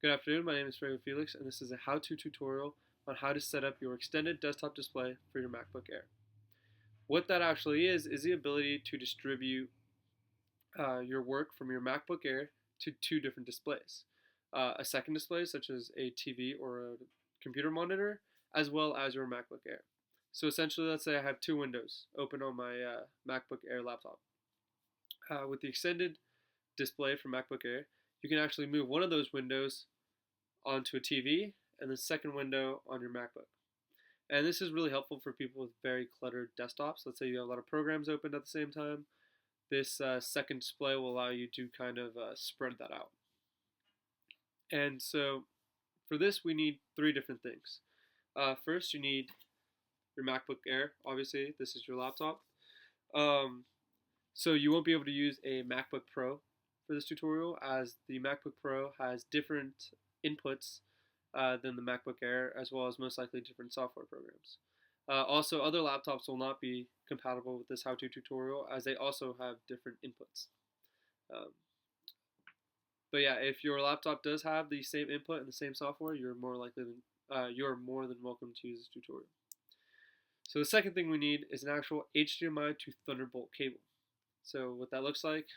Good afternoon, my name is Franco Felix, and this is a how-to tutorial on how to set up your extended desktop display for your MacBook Air. What that actually is the ability to distribute your work from your MacBook Air to two different displays. A second display, such as a TV or a computer monitor, as well as your MacBook Air. So essentially, let's say I have two windows open on my MacBook Air laptop. With the extended display for MacBook Air, you can actually move one of those windows onto a TV and the second window on your MacBook. And this is really helpful for people with very cluttered desktops. Let's say you have a lot of programs open at the same time. This second display will allow you to kind of spread that out. And so for this, we need three different things. First, you need your MacBook Air. Obviously, this is your laptop. So you won't be able to use a MacBook Pro for this tutorial, as the MacBook Pro has different inputs than the MacBook Air, as well as most likely different software programs. Also, other laptops will not be compatible with this how-to tutorial, as they also have different inputs. But yeah, if your laptop does have the same input and the same software, you're more than welcome to use this tutorial. So the second thing we need is an actual HDMI to Thunderbolt cable. So what that looks like,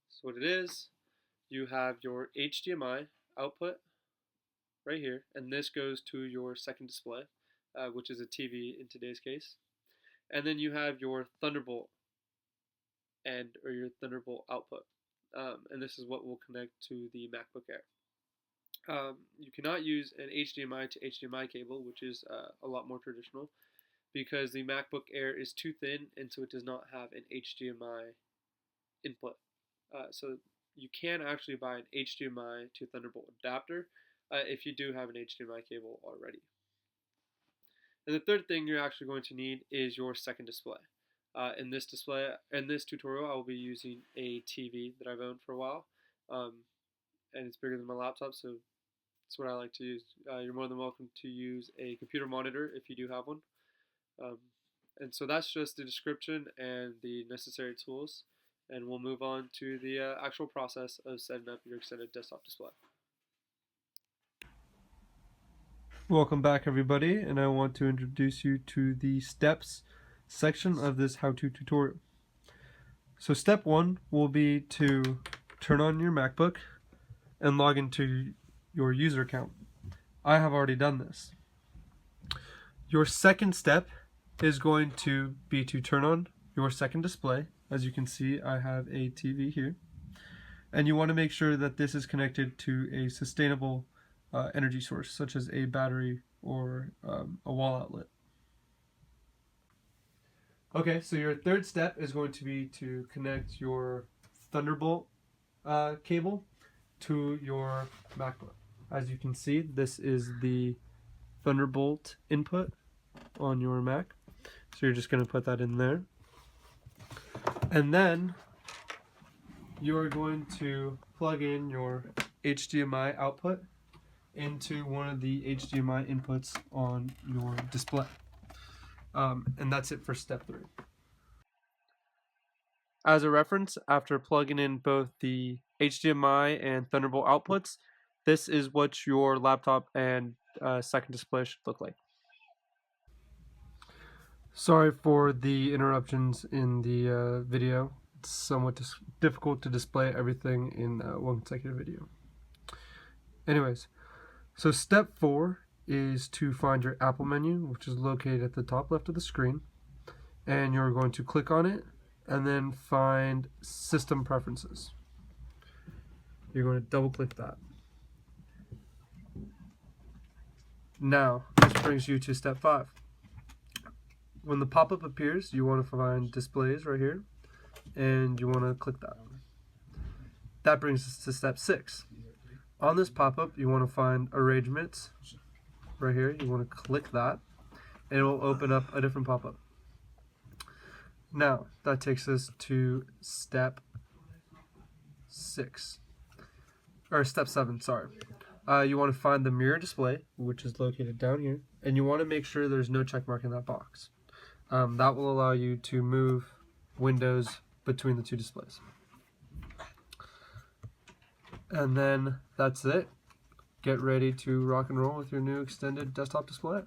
this is what it is. You have your HDMI output right here, and this goes to your second display, which is a TV in today's case. And then you have your Thunderbolt end, or your Thunderbolt output, and this is what will connect to the MacBook Air. You cannot use an HDMI to HDMI cable, which is a lot more traditional, because the MacBook Air is too thin, and so it does not have an HDMI input. So you can actually buy an HDMI to Thunderbolt adapter if you do have an HDMI cable already. And the third thing you're actually going to need is your second display. In this tutorial, I will be using a TV that I've owned for a while, and it's bigger than my laptop, so that's what I like to use. You're more than welcome to use a computer monitor if you do have one. And so that's just the description and the necessary tools, and we'll move on to the actual process of setting up your extended desktop display. Welcome back, everybody, and I want to introduce you to the steps section of this how-to tutorial. So step one will be to turn on your MacBook and log into your user account. I have already done this. Your second step is going to be to turn on your second display. As you can see, I have a TV here, and you want to make sure that this is connected to a sustainable energy source, such as a battery or a wall outlet. Okay, so your third step is going to be to connect your Thunderbolt cable to your MacBook. As you can see, this is the Thunderbolt input on your Mac. So you're just going to put that in there. And then you're going to plug in your HDMI output into one of the HDMI inputs on your display. And that's it for step 3. As a reference, after plugging in both the HDMI and Thunderbolt outputs, this is what your laptop and second display should look like. Sorry for the interruptions in the video. It's somewhat difficult to display everything in one consecutive video. Anyways, so step 4 is to find your Apple menu, which is located at the top left of the screen, and you're going to click on it and then find System Preferences. You're going to double click that. Now, this brings you to step 5. When the pop-up appears, you want to find Displays right here, and you want to click that. That brings us to step 6. On this pop-up, you want to find Arrangements right here. You want to click that, and it will open up a different pop-up. Now, that takes us to step 7, sorry. You want to find the mirror display, which is located down here, and you want to make sure there's no check mark in that box. That will allow you to move windows between the two displays. And then that's it. get ready to rock and roll with your new extended desktop display.